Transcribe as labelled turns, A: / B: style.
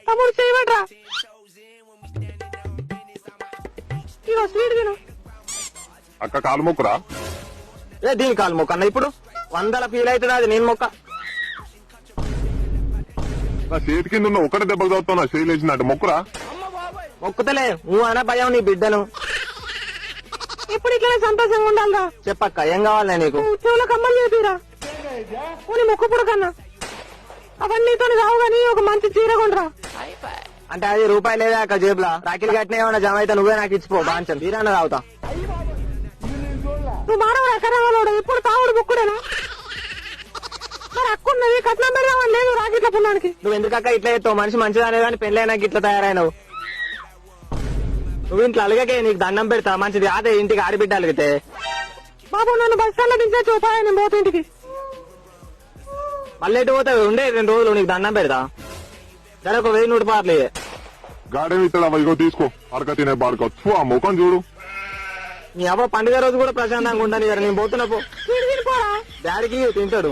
A: తమ్ముడు చేయబట్రా ఇగో స్వీట్ తిను.
B: అక్క కాలు మొక్కురా.
C: ఏ దీని కాలు మొక్క అన్న ఇప్పుడు 100 ఫీల్ అవుతుంది అది నేను మొక్క.
B: నా చేతి కింద ఉన్న ఒకటే దెబ్బకు చదువుతున్నా చేయలేసినట్టు మొక్కురా.
C: మొక్కుతలే నువ్వు అన భయం నీ బిడ్డను.
A: ఇప్పుడు ఇట్లా సంతోషంగా ఉండాలిరా.
C: చెప్పక్క ఏం కావాలి నీకు?
A: చెవుల కమ్మలు చేపిరా నీ మొక్కుపుడు కన్నా. అవన్నీ రావు గానీ ఒక మంచి చీర కొండ్రా.
C: అంటే అది రూపాయి లేదా అక్క జేబులా? రాకిల్ కట్టిన ఏమైనా జమ అయితే నువ్వే నాకు ఇచ్చిపో బాంచం తీరాన తాగుతా.
A: నువ్వు మానవుడు ఎక్కడవాడు ఎప్పుడు తాగుడు బుక్కుడేనా? మరి అక్కున్నది కట్నం పెడదామని లేదు రాకిట్ల పుణ్యానికి.
C: నువ్వు ఎందుకక్క ఇట్లా చేస్తావు? మనిషి మంచిదానే కానీ పెళ్ళైనాక ఇట్లా తయారైనావు. నువ్వు ఇంట్లో అలగకే నీకు దండం పెడతా మంచిది అదే ఇంటికి ఆడిబిడ్డ అలిగితే.
A: బాబు నన్ను బస్ స్టాండ్ లో దించచ్చు ఉపాయం నేను పోతే ఇంటికి.
C: మళ్ళీ ఎటు పోతావు? ఉండే 2 రోజులు నీకు దండం పెడతా. సరే ఒక 1000 100
B: గాడేమి ఇస్తాడా? ఇగో తీసుకో అరక తినే బాడుకో ఆ ముఖం చూడు.
C: నీ అవ్వ పండుగ రోజు కూడా ప్రశాంతంగా ఉండని నేను పోతున్నా పో.
A: పోరా
C: డాడీకి తింటాడు.